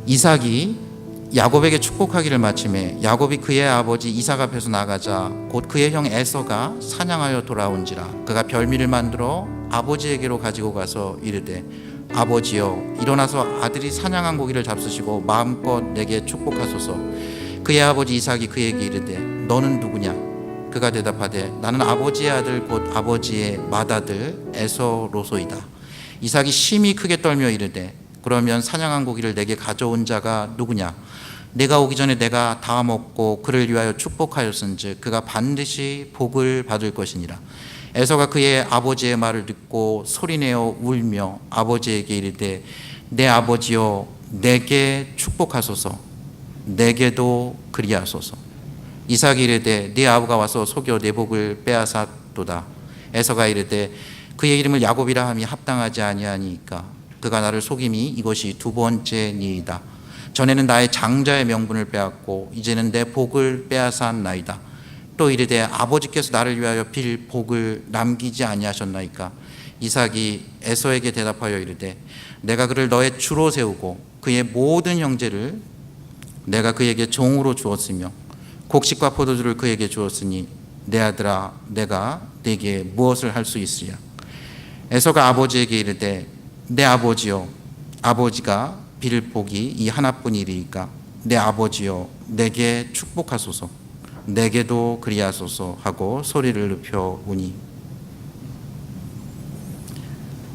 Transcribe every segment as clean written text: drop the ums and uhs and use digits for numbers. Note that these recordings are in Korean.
이삭이 야곱에게 축복하기를 마침에 야곱이 그의 아버지 이삭 앞에서 나가자 곧 그의 형 에서가 사냥하여 돌아온지라 그가 별미를 만들어 아버지에게로 가지고 가서 이르되 아버지여 일어나서 아들이 사냥한 고기를 잡수시고 마음껏 내게 축복하소서. 그의 아버지 이삭이 그에게 이르되 너는 누구냐? 그가 대답하되 나는 아버지의 아들 곧 아버지의 맏아들 에서로소이다. 이삭이 심히 크게 떨며 이르되 그러면 사냥한 고기를 내게 가져온 자가 누구냐? 내가 오기 전에 내가 다 먹고 그를 위하여 축복하였은즉 그가 반드시 복을 받을 것이니라. 에서가 그의 아버지의 말을 듣고 소리내어 울며 아버지에게 이르되 내 아버지여 내게 축복하소서. 내게도 그리하소서. 이삭이 이르되 네 아우가 와서 속여 내 복을 빼앗았도다. 에서가 이르되 그의 이름을 야곱이라 함이 합당하지 아니하니까 그가 나를 속임이 이것이 두 번째니이다. 전에는 나의 장자의 명분을 빼앗고 이제는 내 복을 빼앗았나이다. 또 이르되 아버지께서 나를 위하여 빌 복을 남기지 아니하셨나이까. 이삭이 에서에게 대답하여 이르되 내가 그를 너의 주로 세우고 그의 모든 형제를 내가 그에게 종으로 주었으며 곡식과 포도주를 그에게 주었으니 내 아들아 내가 네게 무엇을 할 수 있으랴. 에서가 아버지에게 이르되 내 아버지여 아버지가 빌 복이 이 하나뿐이리이까 내 아버지여 내게 축복하소서. 내게도 그리하소서 하고 소리를 높여 우니.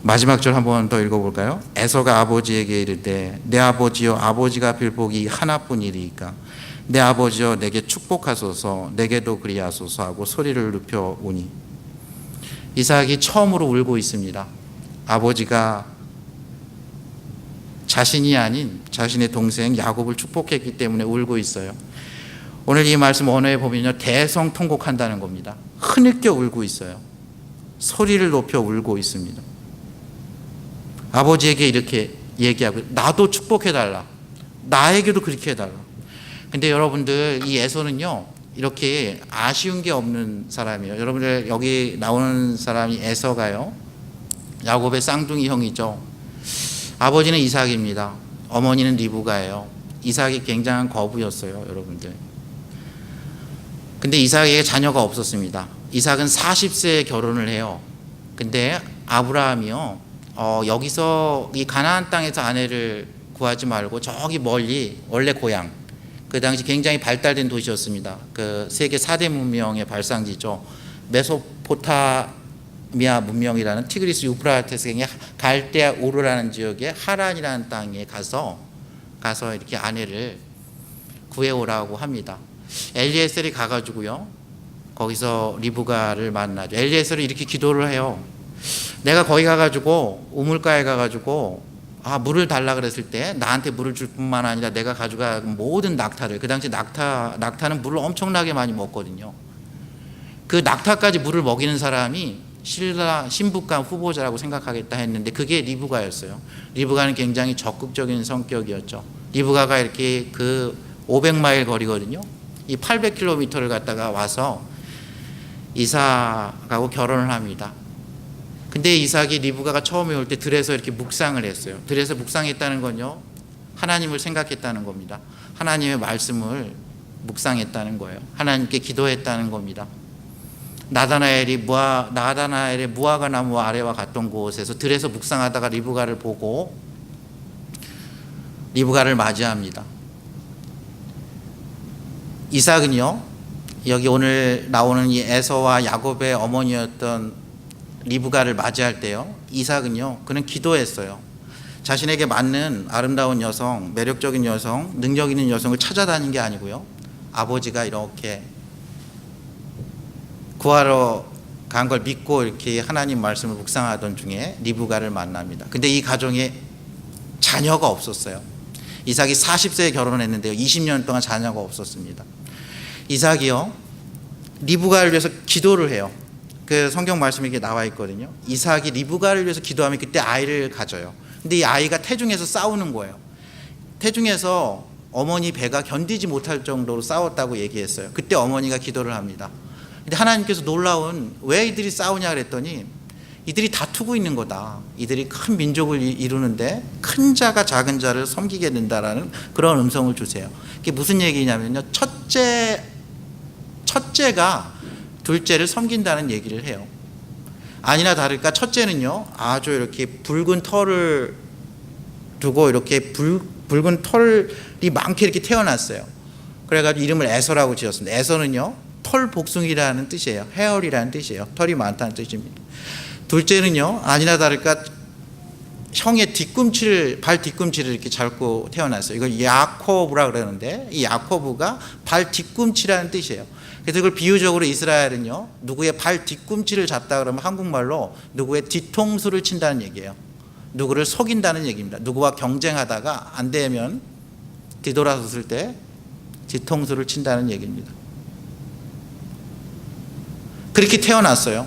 마지막 절 한번 더 읽어볼까요? 에서가 아버지에게 이르되 내 아버지여 아버지가 빌 복이 하나뿐이리이까 내 아버지여 내게 축복하소서. 내게도 그리하소서 하고 소리를 높여 우니. 이삭이 처음으로 울고 있습니다. 아버지가 자신이 아닌 자신의 동생 야곱을 축복했기 때문에 울고 있어요. 오늘 이 말씀 언어에 보면요 대성통곡한다는 겁니다. 흐느껴 울고 있어요. 소리를 높여 울고 있습니다. 아버지에게 이렇게 얘기하고 나도 축복해달라. 나에게도 그렇게 해달라. 근데 여러분들 이 에서는요 이렇게 아쉬운 게 없는 사람이에요. 여러분들 여기 나오는 사람이 에서가요 야곱의 쌍둥이 형이죠. 아버지는 이삭입니다. 어머니는 리브가예요. 이삭이 굉장한 거부였어요, 여러분들. 근데 이삭에게 자녀가 없었습니다. 이삭은 40세에 결혼을 해요. 근데 아브라함이요, 여기서 이 가나안 땅에서 아내를 구하지 말고 저기 멀리 원래 고향, 그 당시 굉장히 발달된 도시였습니다. 그 세계 4대 문명의 발상지죠. 메소포타미아 문명이라는 티그리스 유프라테스강의 갈대아 우르라는 지역의 하란이라는 땅에 가서 이렇게 아내를 구해오라고 합니다. 엘리에셀이 가가지고요 거기서 리브가를 만나죠. 엘리에셀이 이렇게 기도를 해요. 내가 거기 가가지고 우물가에 가가지고 물을 달라 그랬을 때 나한테 물을 줄 뿐만 아니라 내가 가져간 모든 낙타를, 그 당시 낙타는 물을 엄청나게 많이 먹거든요. 그 낙타까지 물을 먹이는 사람이 신부감 후보자라고 생각하겠다 했는데 그게 리브가였어요. 리브가는 굉장히 적극적인 성격이었죠. 리브가가 이렇게 그 500마일 거리거든요. 이 800km를 갔다가 와서 이삭하고 결혼을 합니다. 근데 이삭이 리브가가 처음에 올 때 들에서 이렇게 묵상을 했어요. 들에서 묵상했다는 건요 하나님을 생각했다는 겁니다. 하나님의 말씀을 묵상했다는 거예요. 하나님께 기도했다는 겁니다. 나다나엘의 무화과 나무 아래와 같던 곳에서 들에서 묵상하다가 리브가를 보고 리브가를 맞이합니다. 이삭은요 여기 오늘 나오는 이 에서와 야곱의 어머니였던 리브가를 맞이할 때요 이삭은요 그는 기도했어요. 자신에게 맞는 아름다운 여성, 매력적인 여성, 능력 있는 여성을 찾아다닌 게 아니고요 아버지가 이렇게 구하러 간 걸 믿고 이렇게 하나님 말씀을 묵상하던 중에 리브가를 만납니다. 근데 이 가정에 자녀가 없었어요. 이삭이 40세에 결혼했는데요 20년 동안 자녀가 없었습니다. 이삭이요 리브가를 위해서 기도를 해요. 그 성경 말씀에 이게 나와 있거든요. 이삭이 리브가를 위해서 기도하면 그때 아이를 가져요. 근데 이 아이가 태중에서 싸우는 거예요. 태중에서 어머니 배가 견디지 못할 정도로 싸웠다고 얘기했어요. 그때 어머니가 기도를 합니다. 근데 하나님께서 놀라운, 왜 이들이 싸우냐 그랬더니 이들이 다투고 있는 거다. 이들이 큰 민족을 이루는데 큰 자가 작은 자를 섬기게 된다라는 그런 음성을 주세요. 이게 무슨 얘기냐면요. 첫째가 둘째를 섬긴다는 얘기를 해요. 아니나 다를까 첫째는요, 아주 이렇게 붉은 털을 두고 이렇게 붉은 털이 많게 이렇게 태어났어요. 그래가지고 이름을 에서라고 지었습니다. 에서는요, 털 복숭이라는 뜻이에요. 헤어리라는 뜻이에요. 털이 많다는 뜻입니다. 둘째는요, 아니나 다를까 형의 발 뒤꿈치를 이렇게 잡고 태어났어요. 이걸 야코브라 그러는데, 이 야코브가 발 뒤꿈치라는 뜻이에요. 그래서 그걸 비유적으로 이스라엘은요, 누구의 발 뒤꿈치를 잡다 그러면 한국말로 누구의 뒤통수를 친다는 얘기예요. 누구를 속인다는 얘기입니다. 누구와 경쟁하다가 안 되면 뒤돌아섰을 때 뒤통수를 친다는 얘기입니다. 그렇게 태어났어요.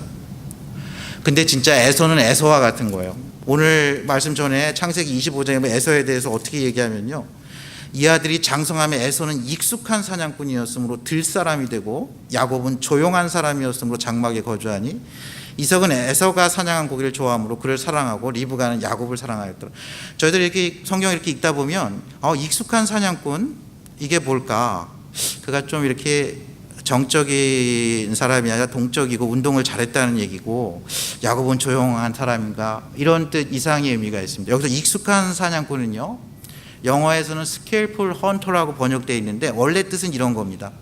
근데 진짜 에서는 에서와 같은 거예요. 오늘 말씀 전에 창세기 25장에 에서에 대해서 어떻게 얘기하면요, 이 아들이 장성함에 에서는 익숙한 사냥꾼이었으므로 들 사람이 되고 야곱은 조용한 사람이었으므로 장막에 거주하니 이삭은 에서가 사냥한 고기를 좋아하므로 그를 사랑하고 리브가는 야곱을 사랑하였더라. 저희들이 이렇게 성경을 이렇게 읽다 보면 익숙한 사냥꾼, 이게 뭘까? 그가 좀 이렇게 정적인 사람이 아니라 동적이고 운동을 잘했다는 얘기고, 야곱은 조용한 사람인가, 이런 뜻 이상의 의미가 있습니다. 여기서 익숙한 사냥꾼은요, 영어에서는 skillful hunter라고 번역되어 있는데 원래 뜻은 이런 겁니다.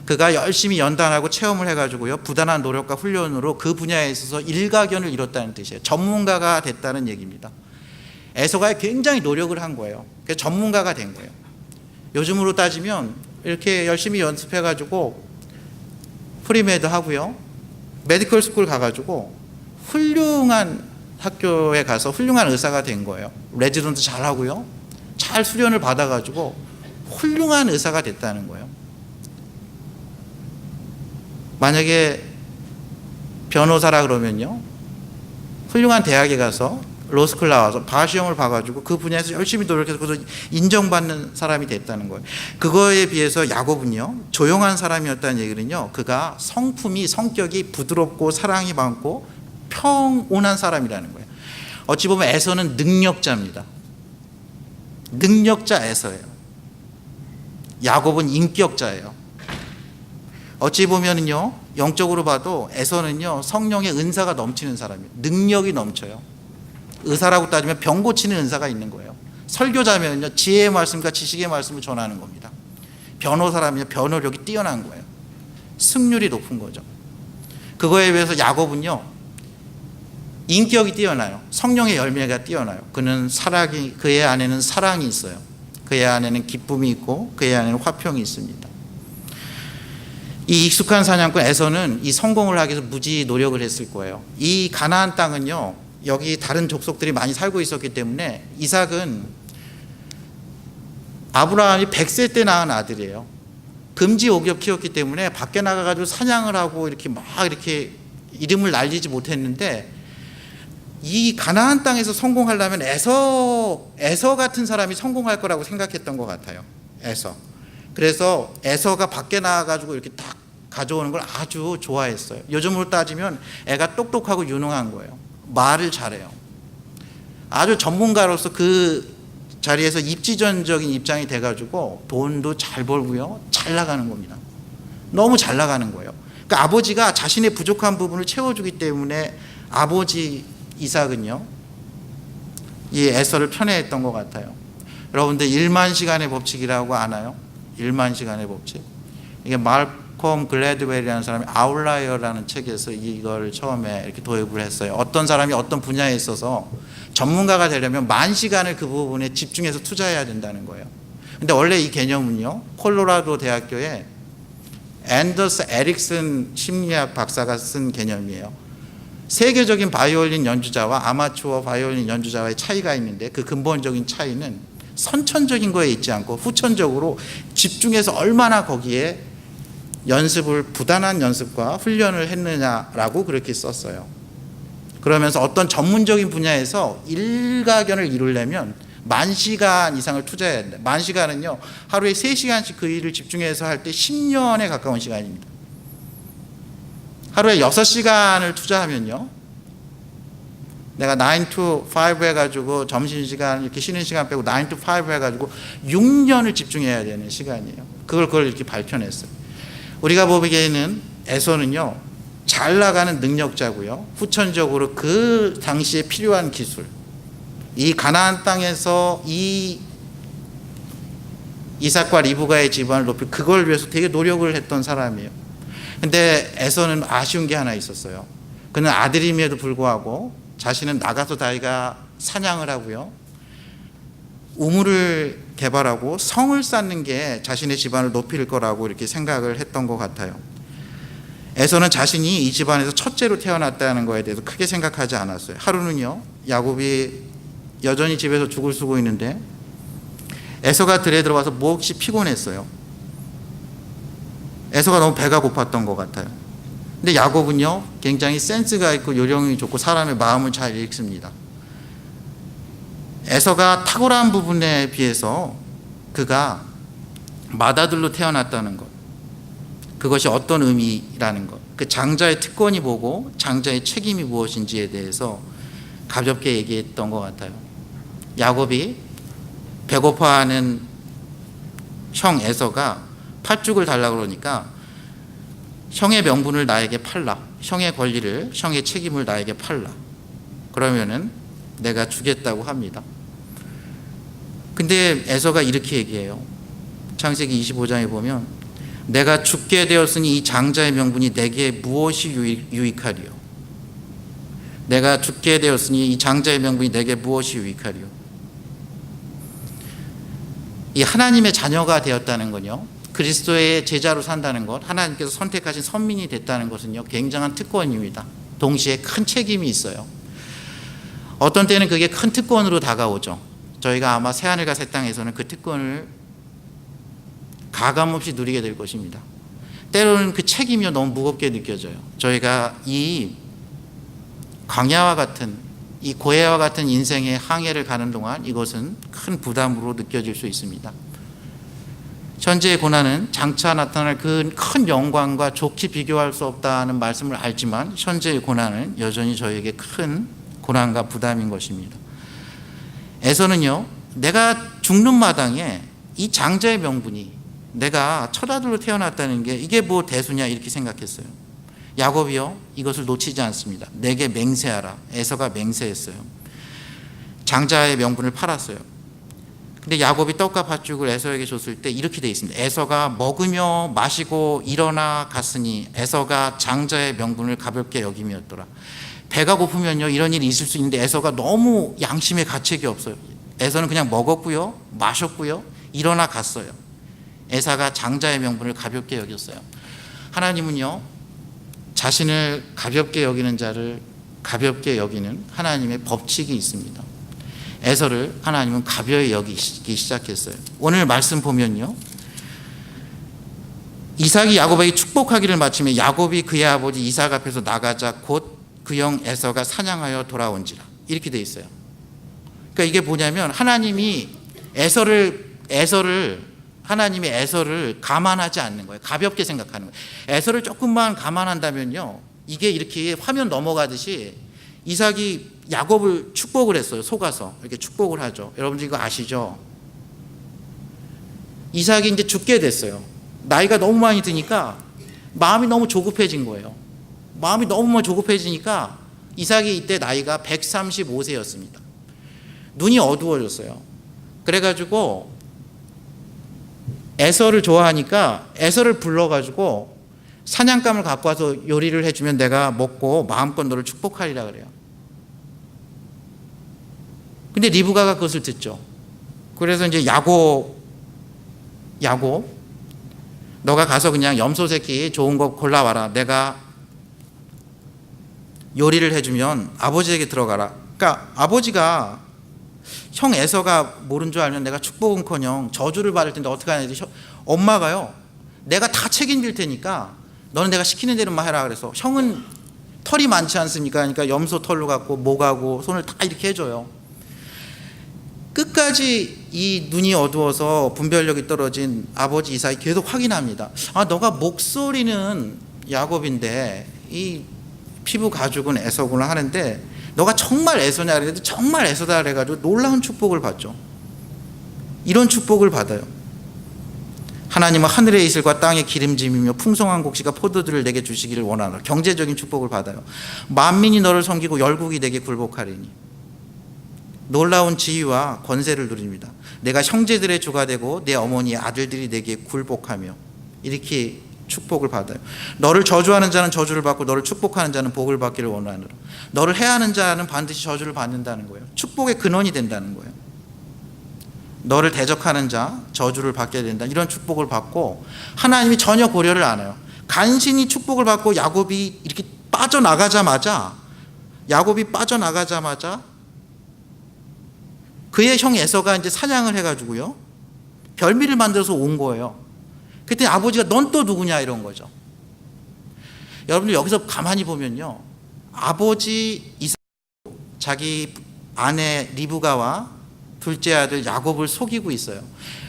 그가 열심히 연단하고 체험을 해가지고요, 부단한 노력과 훈련으로 그 분야에 있어서 일가견을 이뤘다는 뜻이에요. 전문가가 됐다는 얘기입니다. 에서가 굉장히 노력을 한 거예요. 그래서 전문가가 된 거예요. 요즘으로 따지면 이렇게 열심히 연습해가지고 프리메드 하고요, 메디컬 스쿨 가가지고 훌륭한 학교에 가서 훌륭한 의사가 된 거예요. 레지던트 잘 하고요, 잘 수련을 받아가지고 훌륭한 의사가 됐다는 거예요. 만약에 변호사라 그러면요, 훌륭한 대학에 가서 로스쿨 나와서 바시험을 봐가지고 그 분야에서 열심히 노력해서 그래서 인정받는 사람이 됐다는 거예요. 그거에 비해서 야곱은요, 조용한 사람이었다는 얘기는요, 그가 성격이 부드럽고 사랑이 많고 평온한 사람이라는 거예요. 어찌 보면 에서는 능력자입니다. 능력자 에서예요. 야곱은 인격자예요. 어찌 보면은요, 영적으로 봐도 에서는요, 성령의 은사가 넘치는 사람이에요. 능력이 넘쳐요. 의사라고 따지면 병 고치는 은사가 있는 거예요. 설교자면요, 지혜의 말씀과 지식의 말씀을 전하는 겁니다. 변호사라면 변호력이 뛰어난 거예요. 승률이 높은 거죠. 그거에 비해서 야곱은요, 인격이 뛰어나요. 성령의 열매가 뛰어나요. 그의 안에는 사랑이 있어요. 그의 안에는 기쁨이 있고 그의 안에는 화평이 있습니다. 이 익숙한 사냥꾼 에서는 이 성공을 하기 위해서 무지 노력을 했을 거예요. 이 가나안 땅은요, 여기 다른 족속들이 많이 살고 있었기 때문에 이삭은 아브라함이 100세 때 낳은 아들이에요. 금지 오겹 키웠기 때문에 밖에 나가가지고 사냥을 하고 이렇게 막 이렇게 이름을 날리지 못했는데, 이 가나안 땅에서 성공하려면 에서 같은 사람이 성공할 거라고 생각했던 것 같아요. 그래서 에서가 밖에 나가가지고 이렇게 딱 가져오는 걸 아주 좋아했어요. 요즘으로 따지면 애가 똑똑하고 유능한 거예요. 말을 잘해요. 아주 전문가로서 그 자리에서 입지전적인 입장이 돼가지고 돈도 잘 벌고요, 잘 나가는 겁니다. 너무 잘 나가는 거예요. 그러니까 아버지가 자신의 부족한 부분을 채워주기 때문에 아버지 이삭은요, 이 에서를 편애했던 것 같아요. 여러분들 1만 시간의 법칙이라고 아나요? 1만 시간의 법칙. 이게 말콤 글래드웰이라는 사람이 아웃라이어라는 책에서 이걸 처음에 이렇게 도입을 했어요. 어떤 사람이 어떤 분야에 있어서 전문가가 되려면 10,000시간을 그 부분에 집중해서 투자해야 된다는 거예요. 근데 원래 이 개념은요, 콜로라도 대학교에 앤더스 에릭슨 심리학 박사가 쓴 개념이에요. 세계적인 바이올린 연주자와 아마추어 바이올린 연주자와의 차이가 있는데, 그 근본적인 차이는 선천적인 거에 있지 않고 후천적으로 집중해서 얼마나 거기에 부단한 연습과 훈련을 했느냐라고 그렇게 썼어요. 그러면서 어떤 전문적인 분야에서 일가견을 이루려면 10,000시간 이상을 투자해야 된다. 10,000시간은요, 하루에 3시간씩 그 일을 집중해서 할 때 10년에 가까운 시간입니다. 하루에 6시간을 투자하면요, 내가 9 to 5 해가지고 점심시간 이렇게 쉬는 시간 빼고 9 to 5 해가지고 6년을 집중해야 되는 시간이에요. 그걸 이렇게 밝혀냈어요. 우리가 보기에는 에서는요, 잘 나가는 능력자고요, 후천적으로 그 당시에 필요한 기술, 이 가나안 땅에서 이 이삭과 리브가의 집안을 높일, 그걸 위해서 되게 노력을 했던 사람이에요. 근데 에서는 아쉬운 게 하나 있었어요. 그는 아들임에도 불구하고 자신은 나가서 자기가 사냥을 하고요, 우물을 개발하고 성을 쌓는 게 자신의 집안을 높일 거라고 이렇게 생각을 했던 것 같아요. 에서는 자신이 이 집안에서 첫째로 태어났다는 거에 대해서 크게 생각하지 않았어요. 하루는요, 야곱이 여전히 집에서 죽을 쓰고 있는데 에서가 들에 들어와서 몹시 피곤했어요. 에서가 너무 배가 고팠던 것 같아요. 근데 야곱은요, 굉장히 센스가 있고 요령이 좋고 사람의 마음을 잘 읽습니다. 에서가 탁월한 부분에 비해서 그가 맏아들로 태어났다는 것, 그것이 어떤 의미라는 것, 그 장자의 특권이 뭐고 장자의 책임이 무엇인지에 대해서 가볍게 얘기했던 것 같아요. 야곱이 배고파하는 형 에서가 팥죽을 달라고 그러니까 형의 명분을 나에게 팔라, 형의 권리를, 형의 책임을 나에게 팔라, 그러면은 내가 주겠다고 합니다. 근데 에서가 이렇게 얘기해요. 창세기 25장에 보면 내가 죽게 되었으니 이 장자의 명분이 내게 무엇이 유익하리요? 내가 죽게 되었으니 이 장자의 명분이 내게 무엇이 유익하리요? 이 하나님의 자녀가 되었다는 건요, 그리스도의 제자로 산다는 것, 하나님께서 선택하신 선민이 됐다는 것은요, 굉장한 특권입니다. 동시에 큰 책임이 있어요. 어떤 때는 그게 큰 특권으로 다가오죠. 저희가 아마 새하늘과 새 땅에서는 그 특권을 가감없이 누리게 될 것입니다. 때로는 그 책임이 너무 무겁게 느껴져요. 저희가 이 광야와 같은, 이 고해와 같은 인생의 항해를 가는 동안 이것은 큰 부담으로 느껴질 수 있습니다. 현재의 고난은 장차 나타날 그 큰 영광과 좋게 비교할 수 없다는 말씀을 알지만 현재의 고난은 여전히 저에게 큰 고난과 부담인 것입니다. 에서는요, 내가 죽는 마당에 이 장자의 명분이, 내가 첫 아들로 태어났다는 게 이게 뭐 대수냐 이렇게 생각했어요. 야곱이요, 이것을 놓치지 않습니다. 내게 맹세하라. 에서가 맹세했어요. 장자의 명분을 팔았어요. 근데 야곱이 떡과 팥죽을 에서에게 줬을 때 이렇게 돼 있습니다. 에서가 먹으며 마시고 일어나 갔으니 에서가 장자의 명분을 가볍게 여김이었더라. 배가 고프면요, 이런 일이 있을 수 있는데 에서가 너무 양심의 가책이 없어요. 에서는 그냥 먹었고요, 마셨고요, 일어나 갔어요. 에서가 장자의 명분을 가볍게 여겼어요. 하나님은요, 자신을 가볍게 여기는 자를 가볍게 여기는 하나님의 법칙이 있습니다. 에서를 하나님은 가벼이 여기기 시작했어요. 오늘 말씀 보면요, 이삭이 야곱에게 축복하기를 마치며 야곱이 그의 아버지 이삭 앞에서 나가자 곧 그 형 에서가 사냥하여 돌아온지라, 이렇게 돼 있어요. 그러니까 이게 뭐냐면 하나님이 하나님이 에서를 감안하지 않는 거예요. 가볍게 생각하는 거예요. 에서를 조금만 감안한다면요, 이게 이렇게 화면 넘어가듯이 이삭이 야곱을 축복을 했어요. 속아서 이렇게 축복을 하죠. 여러분들 이거 아시죠? 이삭이 이제 죽게 됐어요. 나이가 너무 많이 드니까 마음이 너무 조급해진 거예요. 마음이 너무 조급해지니까 이삭이 이때 나이가 135세였습니다. 눈이 어두워졌어요. 그래가지고 에서를 좋아하니까 에서를 불러가지고 사냥감을 갖고 와서 요리를 해주면 내가 먹고 마음껏 너를 축복하리라 그래요. 근데 리브가가 그것을 듣죠. 그래서 이제 야곱, 너가 가서 그냥 염소 새끼 좋은 거 골라와라. 내가 요리를 해주면 아버지에게 들어가라. 그러니까 아버지가 형 에서가 모른 줄 알면 내가 축복은커녕 저주를 받을 텐데 어떻게 하냐. 엄마가요, 내가 다 책임질 테니까 너는 내가 시키는 대로만 해라. 그래서 형은 털이 많지 않습니까? 그러니까 염소 털로 갖고 목하고 손을 다 이렇게 해줘요. 끝까지 이 눈이 어두워서 분별력이 떨어진 아버지 이삭이 계속 확인합니다. 아, 너가 목소리는 야곱인데 이 피부 가죽은 에서구나 하는데 너가 정말 애서냐 그랬는데 정말 애서다 그래가지고 놀라운 축복을 받죠. 이런 축복을 받아요. 하나님은 하늘의 이슬과 땅의 기름짐이며 풍성한 곡식과 포도들을 내게 주시기를 원하노라. 경제적인 축복을 받아요. 만민이 너를 섬기고 열국이 내게 굴복하리니. 놀라운 지위와 권세를 누립니다. 내가 형제들의 주가 되고 내 어머니의 아들들이 내게 굴복하며. 이렇게 축복을 받아요. 너를 저주하는 자는 저주를 받고 너를 축복하는 자는 복을 받기를 원하노라. 너를 해하는 자는 반드시 저주를 받는다는 거예요. 축복의 근원이 된다는 거예요. 너를 대적하는 자 저주를 받게 된다. 이런 축복을 받고 하나님이 전혀 고려를 안 해요. 간신히 축복을 받고 야곱이 이렇게 빠져나가자마자 그의 형 에서가 이제 사냥을 해가지고요 별미를 만들어서 온 거예요. 그때 아버지가 넌 또 누구냐 이런 거죠. 여러분들 여기서 가만히 보면요, 아버지 이삭 자기 아내 리브가와 둘째 아들 야곱을 속이고 있어요.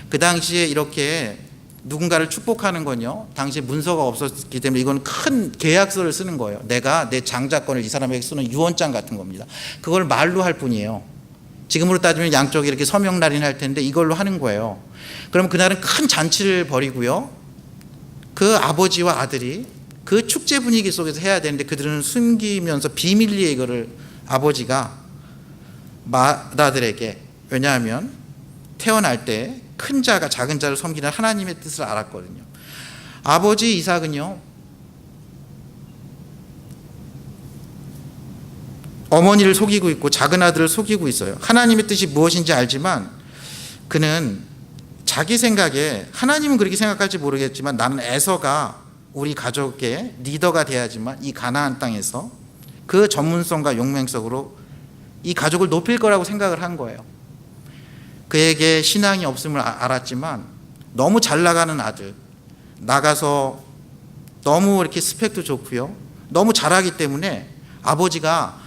그 당시에 이렇게 누군가를 축복하는 건요, 당시에 문서가 없었기 때문에 이건 큰 계약서를 쓰는 거예요. 내가 내 장자권을 이 사람에게 쓰는 유언장 같은 겁니다. 그걸 말로 할 뿐이에요. 지금으로 따지면 양쪽에 이렇게 서명 날인할 텐데 이걸로 하는 거예요. 그럼 그날은 큰 잔치를 벌이고요, 그 아버지와 아들이 그 축제 분위기 속에서 해야 되는데 그들은 숨기면서 비밀리에 이거를 아버지가 맏아들에게, 왜냐하면 태어날 때 큰 자가 작은 자를 섬기는 하나님의 뜻을 알았거든요. 아버지 이삭은요 어머니를 속이고 있고 작은 아들을 속이고 있어요. 하나님의 뜻이 무엇인지 알지만 그는 자기 생각에, 하나님은 그렇게 생각할지 모르겠지만 나는 에서가 우리 가족의 리더가 돼야지만 이 가나안 땅에서 그 전문성과 용맹성으로 이 가족을 높일 거라고 생각을 한 거예요. 그에게 신앙이 없음을 알았지만 너무 잘 나가는 아들, 나가서 너무 이렇게 스펙도 좋고요, 너무 잘하기 때문에 아버지가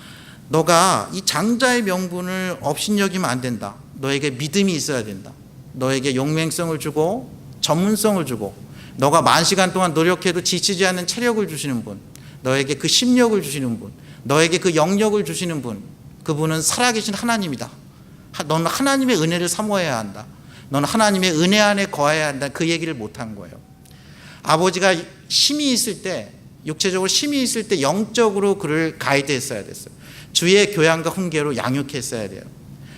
너가 이 장자의 명분을 업신여기면 안 된다. 너에게 믿음이 있어야 된다. 너에게 용맹성을 주고 전문성을 주고 너가 10,000시간 동안 노력해도 지치지 않는 체력을 주시는 분, 너에게 그 심력을 주시는 분, 너에게 그 영역을 주시는 분, 그분은 살아계신 하나님이다. 너는 하나님의 은혜를 사모해야 한다. 너는 하나님의 은혜 안에 거해야 한다. 그 얘기를 못한 거예요. 아버지가 힘이 있을 때, 육체적으로 힘이 있을 때 영적으로 그를 가이드했어야 됐어요. 주의 교양과 훈계로 양육했어야 돼요.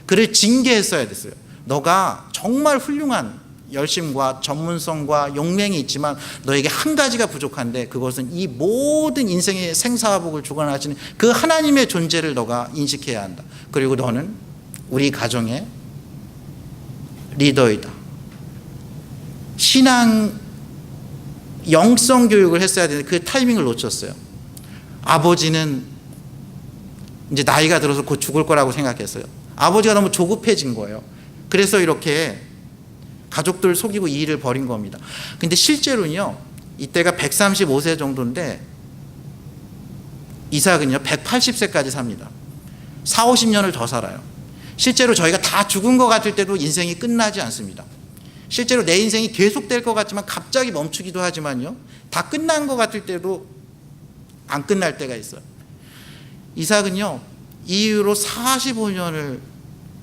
그를 징계했어야 됐어요. 너가 정말 훌륭한 열심과 전문성과 용맹이 있지만 너에게 한 가지가 부족한데 그것은 이 모든 인생의 생사화복을 주관하시는 그 하나님의 존재를 너가 인식해야 한다. 그리고 너는 우리 가정의 리더이다. 신앙 영성 교육을 했어야 되는데 그 타이밍을 놓쳤어요. 아버지는 이제 나이가 들어서 곧 죽을 거라고 생각했어요. 아버지가 너무 조급해진 거예요. 그래서 이렇게 가족들 속이고 이 일을 벌인 겁니다. 근데 실제로는요, 이때가 135세 정도인데 이삭은요 180세까지 삽니다. 40-50년을 더 살아요. 실제로 저희가 다 죽은 것 같을 때도 인생이 끝나지 않습니다. 실제로 내 인생이 계속될 것 같지만 갑자기 멈추기도 하지만요, 다 끝난 것 같을 때도 안 끝날 때가 있어요. 이삭은요 이 이후로 45년을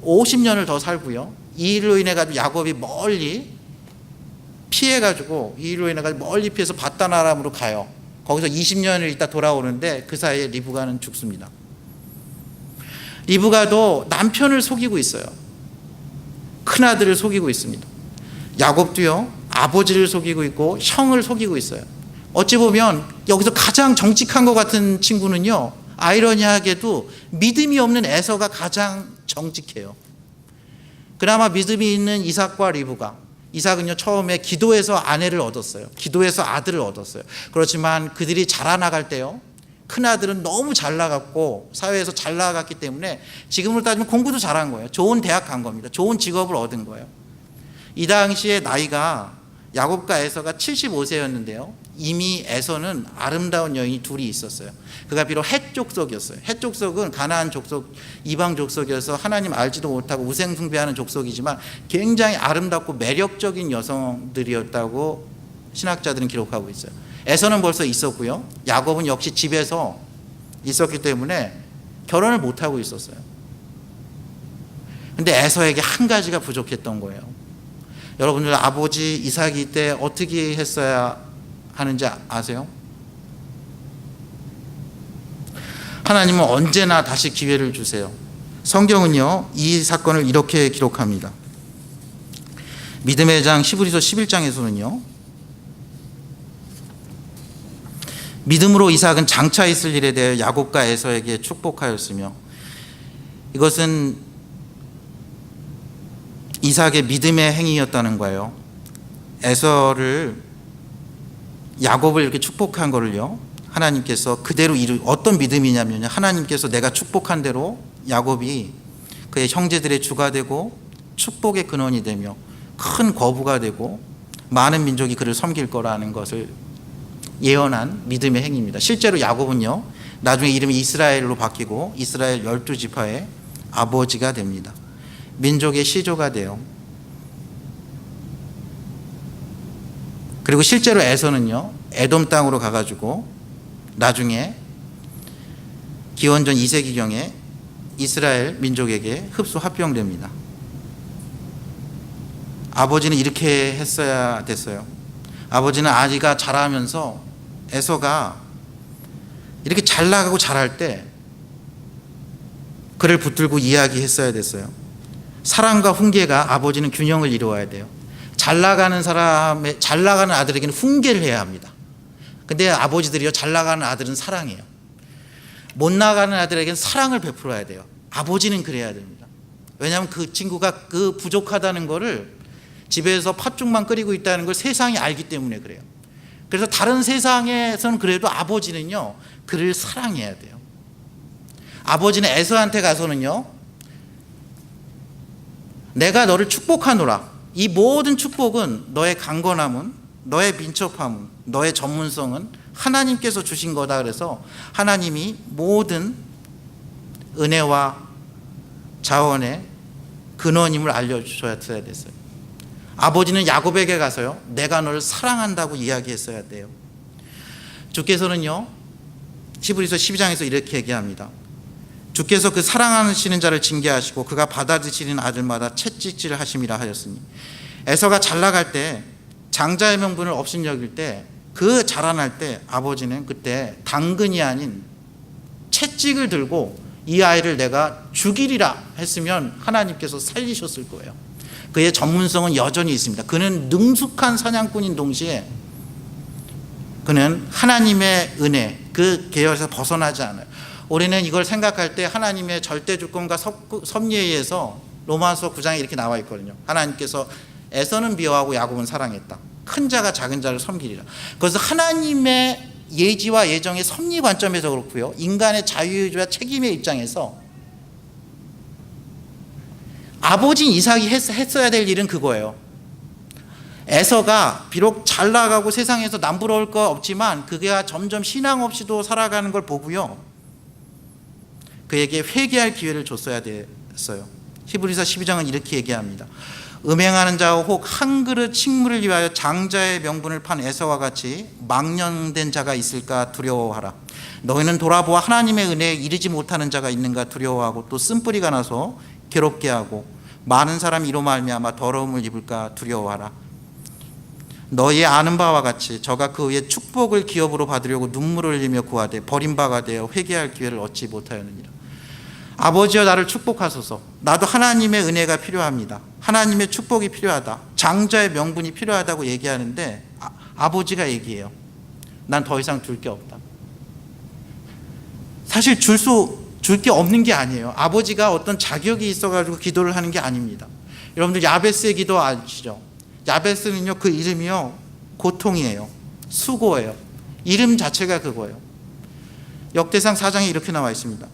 50년을 더 살고요, 이 일로 인해 가지고 야곱이 멀리 피해 가지고 이 일로 인해 가지고 멀리 피해서 바단 아람으로 가요. 거기서 20년을 있다 돌아오는데 그 사이에 리브가는 죽습니다. 리브가도 남편을 속이고 있어요. 큰아들을 속이고 있습니다. 야곱도요 아버지를 속이고 있고 형을 속이고 있어요. 어찌 보면 여기서 가장 정직한 것 같은 친구는요, 아이러니하게도 믿음이 없는 에서가 가장 정직해요. 그나마 믿음이 있는 이삭과 리브가, 이삭은요 처음에 기도해서 아내를 얻었어요. 기도해서 아들을 얻었어요. 그렇지만 그들이 자라나갈 때요, 큰아들은 너무 잘 나갔고 사회에서 잘 나갔기 때문에 지금으로 따지면 공부도 잘한 거예요. 좋은 대학 간 겁니다. 좋은 직업을 얻은 거예요. 이 당시에 나이가 야곱과 에서가 75세였는데요 이미 에서는 아름다운 여인이 둘이 있었어요. 그가 비록 헷 족속이었어요. 헷 족속은 가나안 족속, 이방 족속이어서 하나님 알지도 못하고 우생숭배하는 족속이지만 굉장히 아름답고 매력적인 여성들이었다고 신학자들은 기록하고 있어요. 에서는 벌써 있었고요, 야곱은 역시 집에서 있었기 때문에 결혼을 못하고 있었어요. 근데 에서에게 한 가지가 부족했던 거예요. 여러분들 아버지 이삭이 때 어떻게 했어야 하는지 아세요? 하나님은 언제나 다시 기회를 주세요. 성경은요, 이 사건을 이렇게 기록합니다. 믿음의 장 히브리서 11장에서는요, 믿음으로 이삭은 장차 있을 일에 대해 야곱과 에서에게 축복하였으며, 이것은 이삭의 믿음의 행위였다는 거예요. 에서를, 야곱을 이렇게 축복한 거를요, 하나님께서 그대로 어떤 믿음이냐면요, 하나님께서 내가 축복한 대로 야곱이 그의 형제들의 주가 되고 축복의 근원이 되며 큰 거부가 되고 많은 민족이 그를 섬길 거라는 것을 예언한 믿음의 행위입니다. 실제로 야곱은요, 나중에 이름이 이스라엘로 바뀌고 이스라엘 12지파의 아버지가 됩니다. 민족의 시조가 돼요. 그리고 실제로 에서는요, 에돔 땅으로 가가지고 나중에 기원전 2세기경에 이스라엘 민족에게 흡수 합병됩니다. 아버지는 이렇게 했어야 됐어요. 아버지는 아기가 자라면서 에서가 이렇게 잘 나가고 잘할 때 그를 붙들고 이야기했어야 됐어요. 사랑과 훈계가 아버지는 균형을 이루어야 돼요. 잘 나가는 아들에게는 훈계를 해야 합니다. 근데 아버지들이요, 잘 나가는 아들은 사랑해요. 못 나가는 아들에게는 사랑을 베풀어야 돼요. 아버지는 그래야 됩니다. 왜냐하면 그 친구가 그 부족하다는 거를 집에서 팥죽만 끓이고 있다는 걸 세상이 알기 때문에 그래요. 그래서 다른 세상에서는 그래도 아버지는요, 그를 사랑해야 돼요. 아버지는 에서한테 가서는요, 내가 너를 축복하노라. 이 모든 축복은 너의 강건함은, 너의 민첩함은, 너의 전문성은 하나님께서 주신 거다. 그래서 하나님이 모든 은혜와 자원의 근원임을 알려주셔야 됐어요. 아버지는 야곱에게 가서요, 내가 너를 사랑한다고 이야기했어야 돼요. 주께서는요, 히브리서 12장에서 이렇게 얘기합니다. 주께서 그 사랑하시는 자를 징계하시고 그가 받아들이시는 아들마다 채찍질을 하심이라 하였으니, 에서가 잘 나갈 때, 장자의 명분을 업신여길 때, 그 자라날 때 아버지는 그때 당근이 아닌 채찍을 들고 이 아이를 내가 죽이리라 했으면 하나님께서 살리셨을 거예요. 그의 전문성은 여전히 있습니다. 그는 능숙한 사냥꾼인 동시에 그는 하나님의 은혜, 그 계열에서 벗어나지 않아요. 우리는 이걸 생각할 때 하나님의 절대 주권과 섭리에 의해서 로마서 9장에 이렇게 나와 있거든요. 하나님께서 에서는 미워하고 야곱은 사랑했다. 큰 자가 작은 자를 섬기리라. 그래서 하나님의 예지와 예정의 섭리 관점에서 그렇고요, 인간의 자유의지와 책임의 입장에서 아버지인 이삭이 했어야 될 일은 그거예요. 에서가 비록 잘 나가고 세상에서 남부러울 거 없지만 그가 점점 신앙 없이도 살아가는 걸 보고요, 그에게 회개할 기회를 줬어야 됐어요. 히브리서 12장은 이렇게 얘기합니다. 음행하는 자와 혹 한 그릇 식물을 위하여 장자의 명분을 판 에서와 같이 망령된 자가 있을까 두려워하라. 너희는 돌아보아 하나님의 은혜에 이르지 못하는 자가 있는가 두려워하고, 또 쓴뿌리가 나서 괴롭게 하고 많은 사람이 이로 말미암아 더러움을 입을까 두려워하라. 너희 아는 바와 같이 저가 그 위에 축복을 기업으로 받으려고 눈물을 흘리며 구하되 버림바가 되어 회개할 기회를 얻지 못하였느니라. 아버지여 나를 축복하소서. 나도 하나님의 은혜가 필요합니다. 하나님의 축복이 필요하다. 장자의 명분이 필요하다고 얘기하는데 아버지가 얘기해요. 난 더 이상 줄 게 없다. 사실 줄 게 없는 게 아니에요. 아버지가 어떤 자격이 있어가지고 기도를 하는 게 아닙니다. 여러분들 야베스의 기도 아시죠? 야베스는요, 그 이름이요, 고통이에요. 수고예요. 이름 자체가 그거예요. 역대상 4장에 이렇게 나와 있습니다.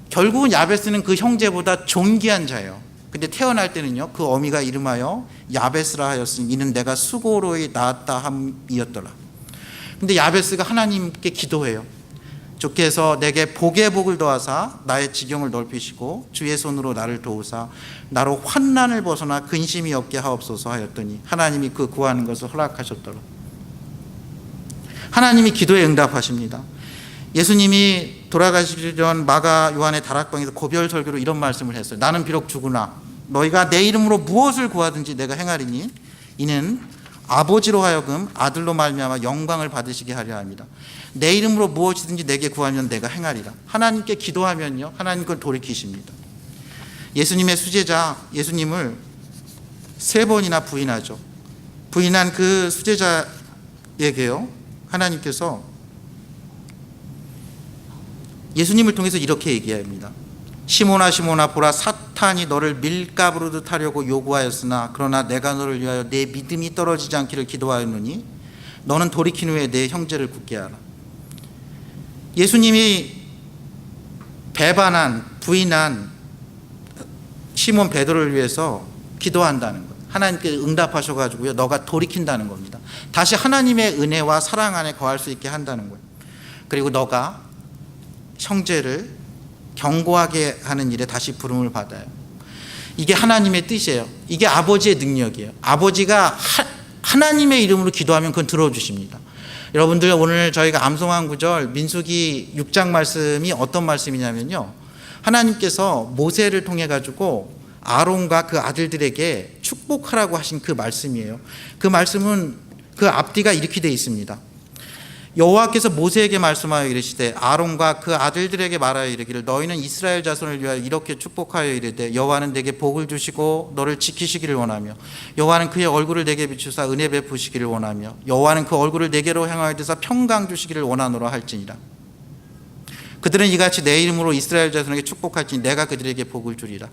결국은 야베스는 그 형제보다 존귀한 자예요. 근데 태어날 때는요, 그 어미가 이름하여 야베스라 하였으니 이는 내가 수고로 낳았다 함이었더라. 근데 야베스가 하나님께 기도해요. 주께서 내게 복의 복을 더하사 나의 지경을 넓히시고 주의 손으로 나를 도우사 나로 환난을 벗어나 근심이 없게 하옵소서 하였더니 하나님이 그 구하는 것을 허락하셨더라. 하나님이 기도에 응답하십니다. 예수님이 돌아가시기 전 마가 요한의 다락방에서 고별 설교로 이런 말씀을 했어요. 나는 비록 죽으나 너희가 내 이름으로 무엇을 구하든지 내가 행하리니 이는 아버지로 하여금 아들로 말미암아 영광을 받으시게 하려 합니다. 내 이름으로 무엇이든지 내게 구하면 내가 행하리라. 하나님께 기도하면요, 하나님 걸 돌이키십니다. 예수님의 수제자 예수님을 3번이나 부인하죠. 부인한 그 수제자에게요, 하나님께서 예수님을 통해서 이렇게 얘기합니다. 시몬아 시몬아 보라, 사탄이 너를 밀가부르듯 하려고 요구하였으나 그러나 내가 너를 위하여 내 믿음이 떨어지지 않기를 기도하였노니 너는 돌이킨 후에 내 형제를 굳게 하라. 예수님이 배반한, 부인한 시몬 베드로를 위해서 기도한다는 것, 하나님께 응답하셔가지고요, 너가 돌이킨다는 겁니다. 다시 하나님의 은혜와 사랑 안에 거할 수 있게 한다는 거예요. 그리고 너가 형제를 경고하게 하는 일에 다시 부름을 받아요. 이게 하나님의 뜻이에요. 이게 아버지의 능력이에요. 아버지가 하나님의 이름으로 기도하면 그건 들어주십니다. 여러분들, 오늘 저희가 암송한 구절 민수기 6장 말씀이 어떤 말씀이냐면요, 하나님께서 모세를 통해 가지고 아론과 그 아들들에게 축복하라고 하신 그 말씀이에요. 그 말씀은 그 앞뒤가 이렇게 되어 있습니다. 여호와께서 모세에게 말씀하여 이르시되 아론과 그 아들들에게 말하여 이르기를 너희는 이스라엘 자손을 위하여 이렇게 축복하여 이르되 여호와는 내게 복을 주시고 너를 지키시기를 원하며 여호와는 그의 얼굴을 내게 비추사 은혜 베푸시기를 원하며 여호와는 그 얼굴을 내게로 향하여 드사 평강 주시기를 원하노라 할지니라. 그들은 이같이 내 이름으로 이스라엘 자손에게 축복할지니 내가 그들에게 복을 주리라.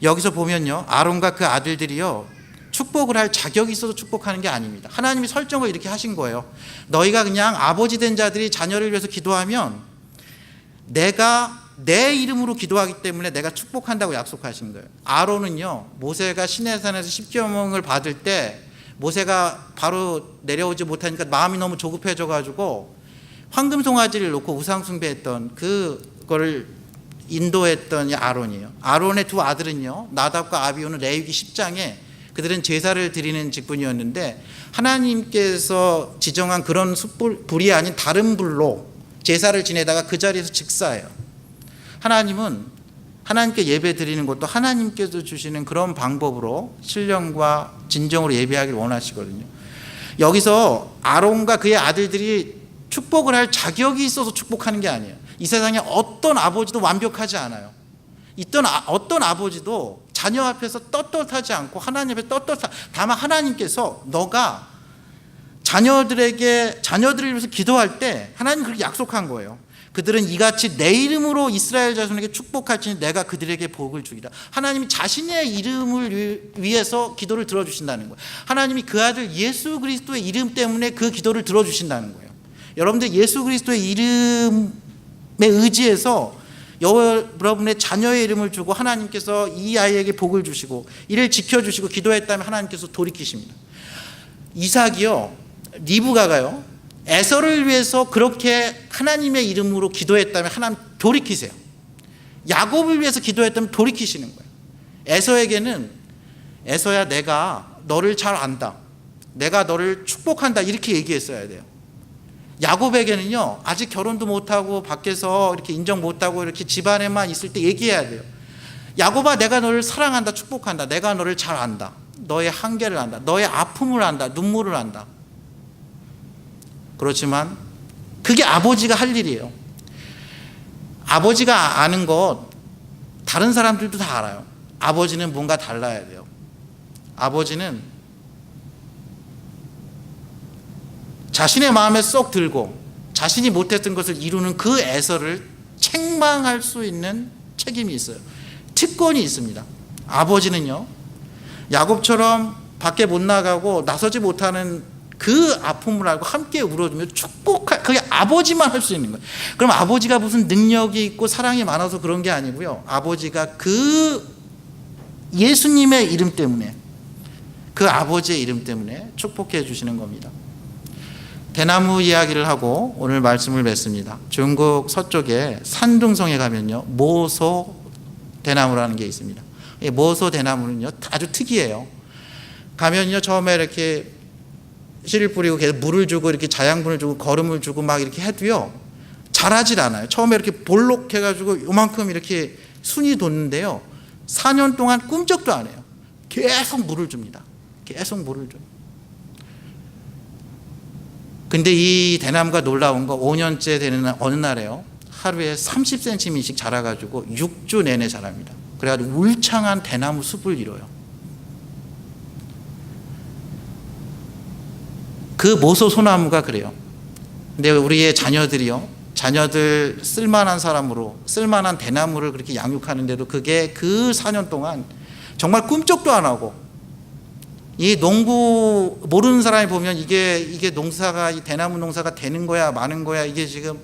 여기서 보면요, 아론과 그 아들들이요, 축복을 할 자격이 있어서 축복하는 게 아닙니다. 하나님이 설정을 이렇게 하신 거예요. 너희가 그냥 아버지 된 자들이 자녀를 위해서 기도하면 내가 내 이름으로 기도하기 때문에 내가 축복한다고 약속하신 거예요. 아론은요, 모세가 시내산에서 십계명을 받을 때 모세가 바로 내려오지 못하니까 마음이 너무 조급해져 가지고 황금 송아지를 놓고 우상 숭배했던 그거를 인도했던 아론이에요. 아론의 2 아들은요, 나답과 아비후는 레위기 10장에 그들은 제사를 드리는 직분이었는데 하나님께서 지정한 그런 숯불이 아닌 다른 불로 제사를 지내다가 그 자리에서 즉사해요. 하나님은 하나님께 예배 드리는 것도 하나님께서 주시는 그런 방법으로 신령과 진정으로 예배하기를 원하시거든요. 여기서 아론과 그의 아들들이 축복을 할 자격이 있어서 축복하는 게 아니에요. 이 세상에 어떤 아버지도 완벽하지 않아요. 어떤 아버지도 자녀 앞에서 떳떳하지 않고 하나님 앞에 떳떳하, 다만 하나님께서 너가 자녀들을 위해서 기도할 때 하나님 그렇게 약속한 거예요. 그들은 이같이 내 이름으로 이스라엘 자손에게 축복할지니 내가 그들에게 복을 주리라. 하나님이 자신의 이름을 위해서 기도를 들어주신다는 거예요. 하나님이 그 아들 예수 그리스도의 이름 때문에 그 기도를 들어주신다는 거예요. 여러분들, 예수 그리스도의 이름에 의지해서 여러분의 자녀의 이름을 주고 하나님께서 이 아이에게 복을 주시고 이를 지켜주시고 기도했다면 하나님께서 돌이키십니다. 이삭이요, 리브가가요, 에서를 위해서 그렇게 하나님의 이름으로 기도했다면 하나님 돌이키세요. 야곱을 위해서 기도했다면 돌이키시는 거예요. 에서에게는 에서야 내가 너를 잘 안다, 내가 너를 축복한다, 이렇게 얘기했어야 돼요. 야곱에게는요, 아직 결혼도 못하고 밖에서 이렇게 인정 못하고 이렇게 집안에만 있을 때 얘기해야 돼요. 야곱아, 내가 너를 사랑한다, 축복한다, 내가 너를 잘 안다, 너의 한계를 안다, 너의 아픔을 안다, 눈물을 안다. 그렇지만 그게 아버지가 할 일이에요. 아버지가 아는 것 다른 사람들도 다 알아요. 아버지는 뭔가 달라야 돼요. 아버지는 자신의 마음에 쏙 들고 자신이 못했던 것을 이루는 그 에서를 책망할 수 있는 책임이 있어요. 특권이 있습니다. 아버지는요, 야곱처럼 밖에 못 나가고 나서지 못하는 그 아픔을 알고 함께 울어주며 축복할, 그게 아버지만 할 수 있는 거예요. 그럼 아버지가 무슨 능력이 있고 사랑이 많아서 그런 게 아니고요, 아버지가 그 예수님의 이름 때문에, 그 아버지의 이름 때문에 축복해 주시는 겁니다. 대나무 이야기를 하고 오늘 말씀을 맺습니다. 중국 서쪽에 산둥성에 가면요, 모소 대나무라는 게 있습니다. 이 모소 대나무는요, 아주 특이해요. 가면요, 처음에 이렇게 씨를 뿌리고 계속 물을 주고 이렇게 자양분을 주고 거름을 주고 막 이렇게 해도요, 자라질 않아요. 처음에 이렇게 볼록해가지고 요만큼 이렇게 순이 돋는데요. 4년 동안 꿈쩍도 안 해요. 계속 물을 줍니다. 계속 물을 줘요. 근데 이 대나무가 놀라운 거 5년째 되는 어느 날에요. 하루에 30cm씩 자라가지고 6주 내내 자랍니다. 그래가지고 울창한 대나무 숲을 이뤄요. 그 모소 소나무가 그래요. 근데 우리의 자녀들 쓸만한 사람으로 쓸만한 대나무를 그렇게 양육하는데도 그게 그 4년 동안 정말 꿈쩍도 안 하고, 이 농부 모르는 사람이 보면 이게 농사가, 이 대나무 농사가 되는 거야 마는 거야, 이게 지금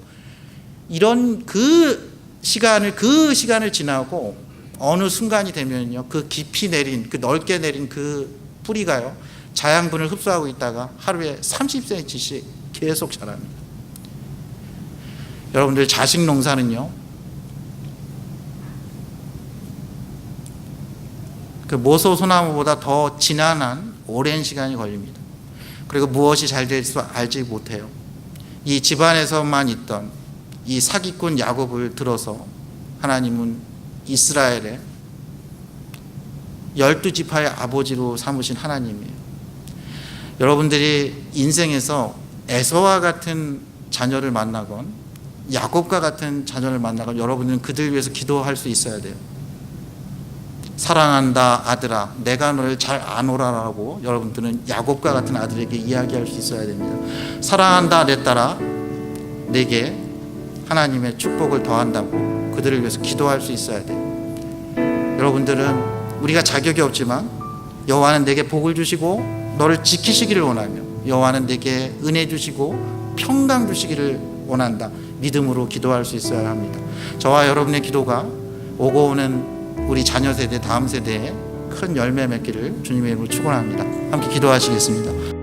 이런 그 시간을 지나고 어느 순간이 되면요, 그 깊이 내린, 그 넓게 내린 그 뿌리가요 자양분을 흡수하고 있다가 하루에 30cm씩 계속 자랍니다. 여러분들 자식 농사는요, 그 모소 소나무보다 더 지난한 오랜 시간이 걸립니다. 그리고 무엇이 잘 될 수 알지 못해요. 이 집안에서만 있던 이 사기꾼 야곱을 들어서 하나님은 이스라엘의 12지파의 아버지로 삼으신 하나님이에요. 여러분들이 인생에서 에서와 같은 자녀를 만나건 야곱과 같은 자녀를 만나건 여러분들은 그들 위해서 기도할 수 있어야 돼요. 사랑한다 아들아, 내가 너를 잘 아노라라고 여러분들은 야곱과 같은 아들에게 이야기할 수 있어야 됩니다. 사랑한다 내 딸아, 내게 하나님의 축복을 더한다고 그들을 위해서 기도할 수 있어야 돼요. 여러분들은 우리가 자격이 없지만 여호와는 내게 복을 주시고 너를 지키시기를 원하며 여호와는 내게 은혜 주시고 평강 주시기를 원한다, 믿음으로 기도할 수 있어야 합니다. 저와 여러분의 기도가 오고 오는 우리 자녀 세대, 다음 세대에 큰 열매 맺기를 주님의 이름으로 축원합니다. 함께 기도하시겠습니다.